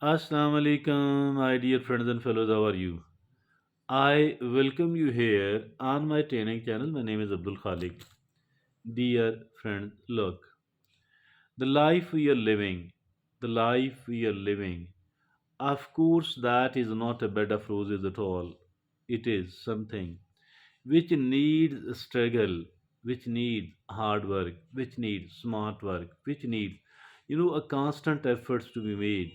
Assalamu alaikum, my dear friends and fellows. How are you? I welcome you here on my training channel. My name is Abdul Khalik. Dear friend, look, the life we are living, the life we are living, of course, that is not a bed of roses at all. It is something which needs struggle, which needs hard work, which needs smart work, which needs, a constant efforts to be made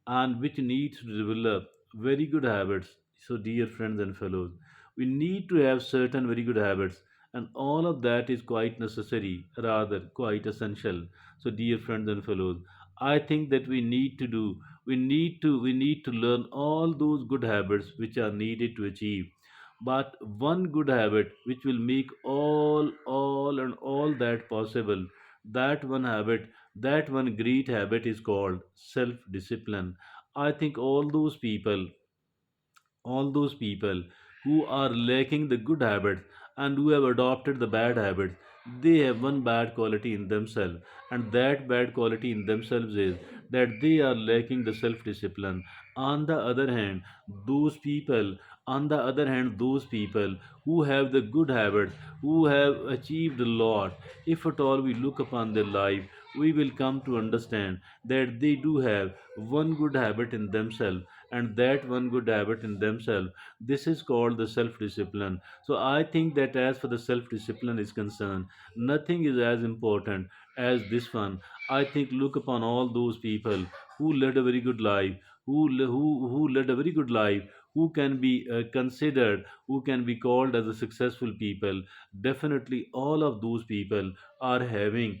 and which needs to develop very good habits. So, dear friends and fellows, we need to have certain very good habits, and all of that is quite necessary, rather quite essential. So, dear friends and fellows, I think that we need to learn all those good habits which are needed to achieve. But one good habit which will make all that possible, that one habit, that one great habit is called self discipline. I think all those people who are lacking the good habits and who have adopted the bad habits, they have one bad quality in themselves, and that bad quality in themselves is that they are lacking the self discipline. On the other hand, those people who have the good habits, who have achieved a lot, if at all we look upon their life, we will come to understand that they do have one good habit in themselves, and that one good habit in themselves, this is called the self discipline. So I think that as for the self discipline is concerned, nothing is as important as this one. I think look upon all those people who led a very good life, who led a very good life, who can be considered, who can be called as a successful people. Definitely all of those people are having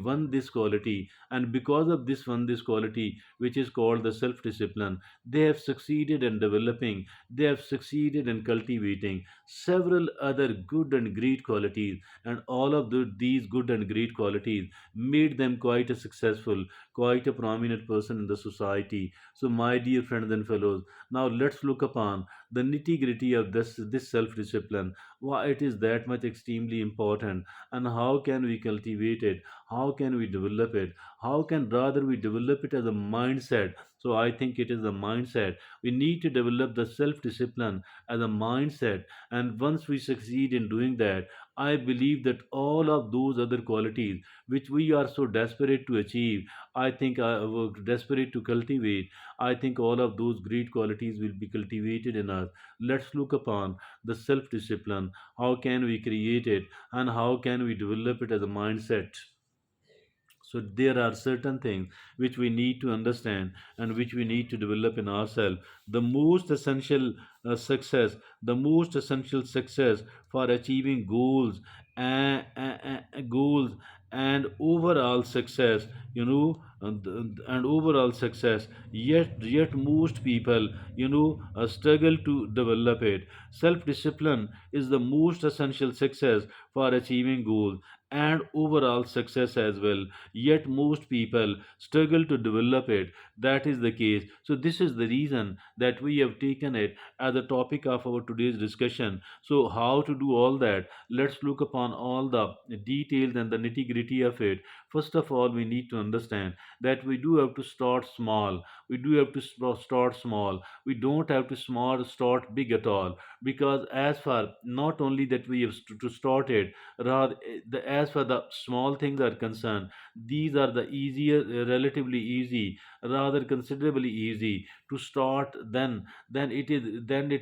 one this quality, and because of this quality, which is called the self discipline, they have succeeded in developing, they have succeeded in cultivating several other good and great qualities, and all of these good and great qualities made them quite a successful, quite a prominent person in the society. So, my dear friends and fellows, now let's look upon the nitty gritty of this self discipline, why it is that much extremely important, and how can we cultivate it, how can we develop it, how can rather we develop it as a mindset. So I think it is a mindset. We need to develop the self discipline as a mindset. And once we succeed in doing that, I believe that all of those other qualities which we are so desperate to achieve, I think we're desperate to cultivate, I think all of those great qualities will be cultivated in us. Let's look upon the self discipline. How can we create it, and how can we develop it as a mindset? So there are certain things which we need to understand and which we need to develop in ourselves. The most essential success for achieving goals and overall success, and overall success. Yet most people, struggle to develop it. Self discipline is the most essential success for achieving goals and overall success as well, yet most people struggle to develop it. That is the case. So this is the reason that we have taken it as a topic of our today's discussion. So how to do all that, let's look upon all the details and the nitty gritty of it. First of all, we need to understand that we do have to start small. We do have to start small. We don't have to start big at all, because as far not only that we have to start it, rather as far the small things are concerned, these are the easier, relatively easy, rather considerably easy to start. Then it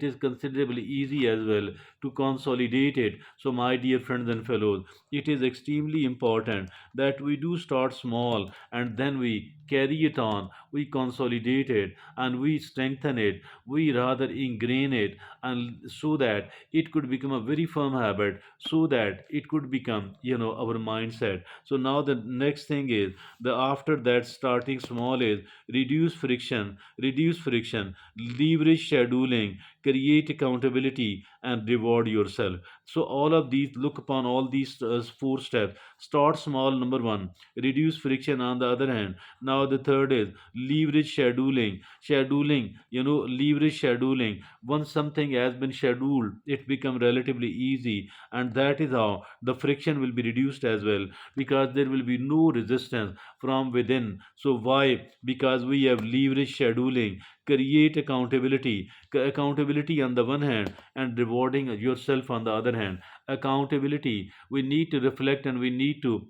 is considerably easy as well to consolidate it. So my dear friends and fellows, it is extremely important that we do start small, and then we carry it on, we consolidate it, and we strengthen it, we rather ingrain it, and so that it could become a very firm habit, so that it could become, our mindset. So now the next thing is, the after that starting small is reduce friction, leverage scheduling, create accountability, and reward yourself. So all of these, look upon all these four steps. Start small, number one. Reduce friction, on the other hand. Now the third is leverage scheduling. Leverage scheduling. Once something has been scheduled, it becomes relatively easy, and that is how the friction will be reduced as well, because there will be no resistance from within. So why? Because we have leverage scheduling. Create accountability. Accountability on the one hand, and rewarding yourself on the other hand. Accountability, we need to reflect, and we need to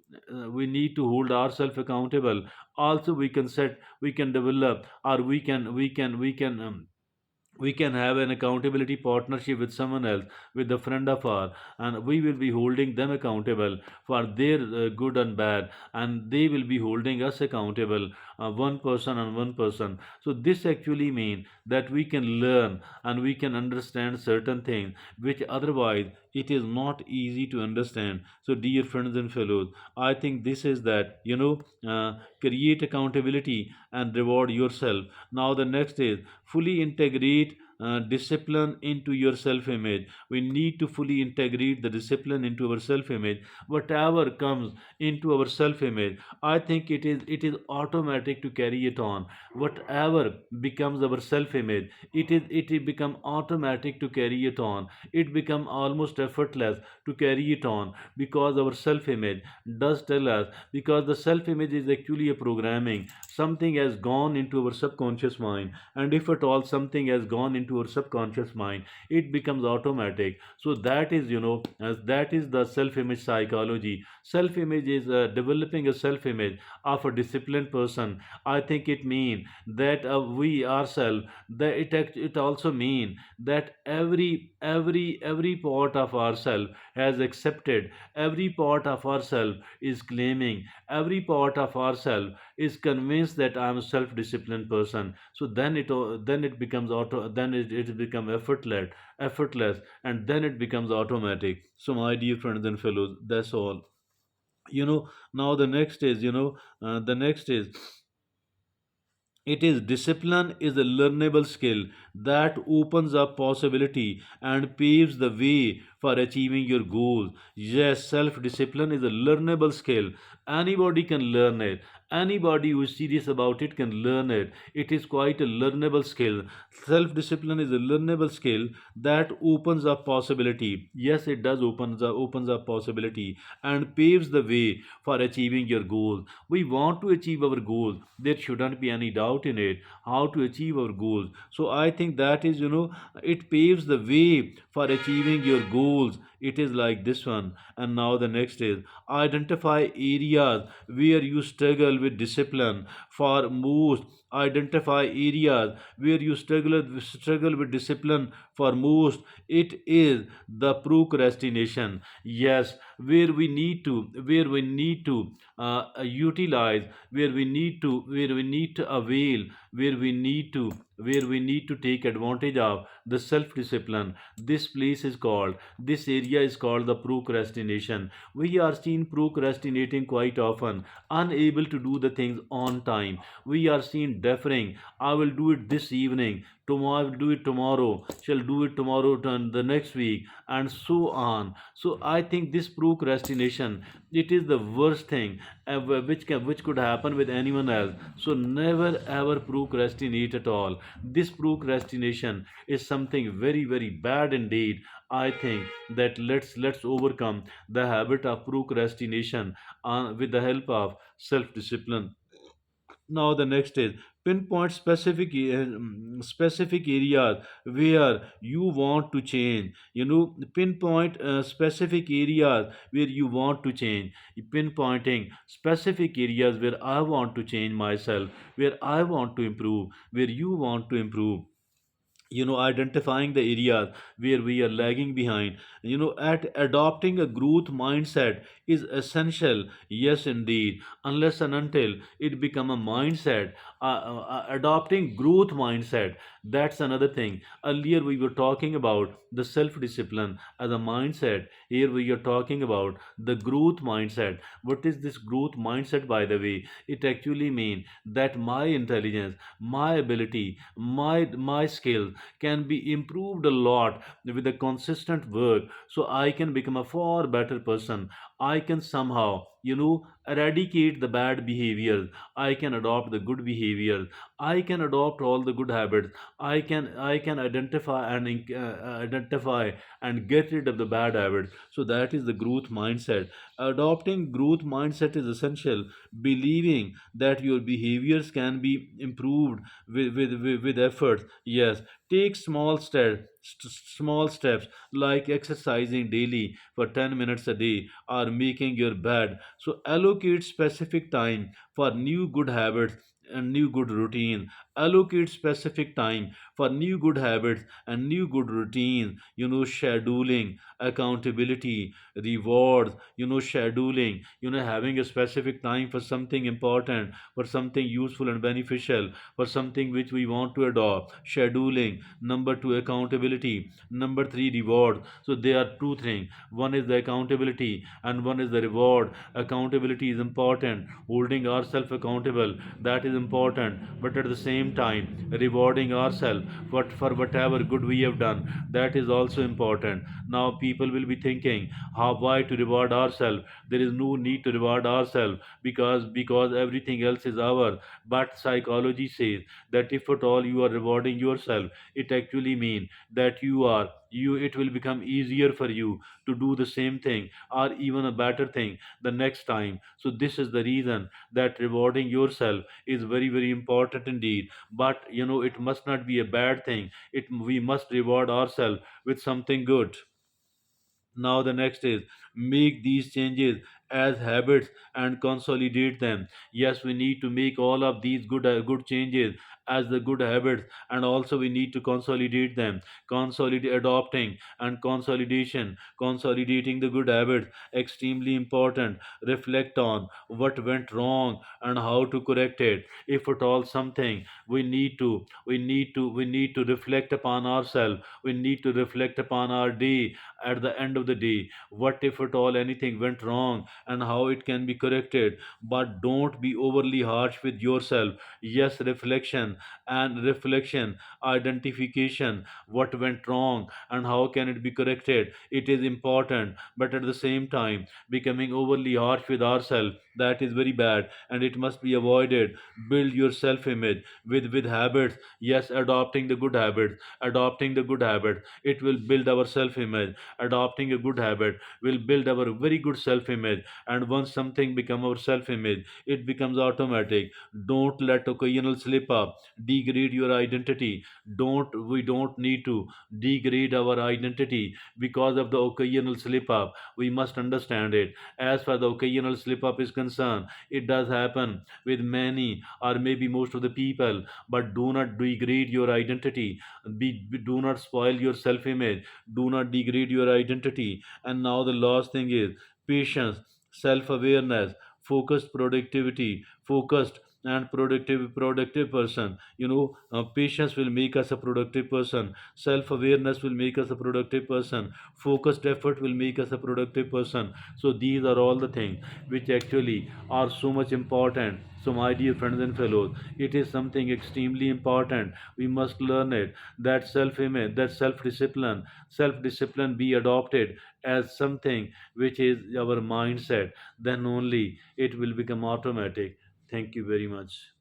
hold ourselves accountable. Also, we can develop, or we can have an accountability partnership with someone else, with a friend of ours, and we will be holding them accountable for their good and bad, and they will be holding us accountable, one person and one person. So this actually means that we can learn and we can understand certain things which otherwise it is not easy to understand. So dear friends and fellows, I think this is that, create accountability and reward yourself. Now the next is fully integrate discipline into your self image. We need to fully integrate the discipline into our self image. Whatever comes into our self image, I think it is automatic to carry it on. Whatever becomes our self image, it become automatic to carry it on. It become almost effortless to carry it on, because our self image does tell us, because the self image is actually a programming. Something has gone into our subconscious mind, and if at all something has gone into our subconscious mind, it becomes automatic. So that is, as that is the self image psychology. Self image is developing a self image of a disciplined person. I think it mean that we ourselves, that it also mean that every part of ourself has accepted, every part of ourself is claiming, every part of ourself is convinced that I am a self-disciplined person. So then it becomes it become effortless, and then it becomes automatic. So my dear friends and fellows, that's all. Now the next is it is discipline is a learnable skill that opens up possibility and paves the way for achieving your goals. Yes, self discipline is a learnable skill. Anybody can learn it. Anybody who is serious about it can learn it. It is quite a learnable skill. Self discipline is a learnable skill that opens up possibility. Yes, it does opens up possibility and paves the way for achieving your goals. We want to achieve our goals. There shouldn't be any doubt in it how to achieve our goals. So I think that is, it paves the way for achieving your goals. It is like this one. And now the next is identify areas where you struggle with discipline. For most, identify areas where you struggle with discipline. For most, it is the procrastination. Yes, where we need to utilize, where we need to avail, where we need to take advantage of the self discipline. This area is called the procrastination. We are seen procrastinating quite often, unable to do the things on time. We are seen deferring. I will do it this evening, tomorrow I will do it tomorrow, shall do it tomorrow, the next week, and so on. So I think this procrastination, it is the worst thing which could happen with anyone else. So never ever procrastinate at all. This procrastination is something very very bad indeed. I think that let's overcome the habit of procrastination with the help of self discipline. Now the next is pinpoint specific areas where you want to change. Pinpoint specific areas where you want to change. Pinpointing specific areas where I want to change myself, where I want to improve, where you want to improve. Identifying the areas where we are lagging behind. At adopting a growth mindset is essential. Yes indeed, unless and until it become a mindset. Adopting growth mindset, that's another thing. Earlier we were talking about the self discipline as a mindset. Here we are talking about the growth mindset. What is this growth mindset, by the way? It actually means that my intelligence, my ability, my skills, can be improved a lot with the consistent work. So I can become a far better person. I can somehow, eradicate the bad behaviors. I can adopt the good behaviors. I can adopt all the good habits. I can identify and get rid of the bad habits. So that is the growth mindset. Adopting growth mindset is essential. Believing that your behaviors can be improved with effort. Yes, take small steps like exercising daily for 10 minutes a day or making your bed. So allocate specific time for new good habits and new good routine. Allocate specific time for new good habits and new good routine. Scheduling, accountability, rewards. Scheduling, having a specific time for something important, for something useful and beneficial, for something which we want to adopt. Scheduling. Number two, accountability. Number three, reward. So there are two things. One is the accountability and one is the reward. Accountability is important. Holding ourselves accountable, that is important. But at the same time, rewarding ourselves for whatever good we have done, that is also important. Now people will be thinking, how why to reward ourselves? There is no need to reward ourselves because everything else is ours. But psychology says that if at all you are rewarding yourself, it actually means that you it will become easier for you to do the same thing or even a better thing the next time. So this is the reason that rewarding yourself is very very important indeed. But it must not be a bad thing. It We must reward ourselves with something good. Now the next is make these changes as habits and consolidate them. Yes, we need to make all of these good changes as the good habits, and also we need to consolidate them. Consolidate adopting and consolidating the good habits extremely important. Reflect on what went wrong and how to correct it. If at all something, we need to reflect upon ourselves. We need to reflect upon our day at the end of the day. What if at all anything went wrong and how it can be corrected? But don't be overly harsh with yourself. Yes, reflection, identification, what went wrong and how can it be corrected, it is important. But at the same time, becoming overly harsh with ourselves, that is very bad and it must be avoided. Build your self image with habits. Yes, adopting the good habit, it will build our self image. Adopting a good habit will build our very good self image. And once something become our self image, it becomes automatic. Don't let occasional slip up degrade your identity. Don't need to degrade our identity because of the occasional slip up. We must understand it. As far the occasional slip up is concerned, it does happen with many or maybe most of the people. But do not degrade your identity. Do not spoil your self image. Do not degrade your identity. And now the last thing is patience, self awareness, focused and productive person. Patience will make us a productive person. Self awareness will make us a productive person. Focused effort will make us a productive person. So these are all the things which actually are so much important. So my dear friends and fellows, it is something extremely important. We must learn it. That self image, that self discipline be adopted as something which is our mindset. Then only it will become automatic. Thank you very much.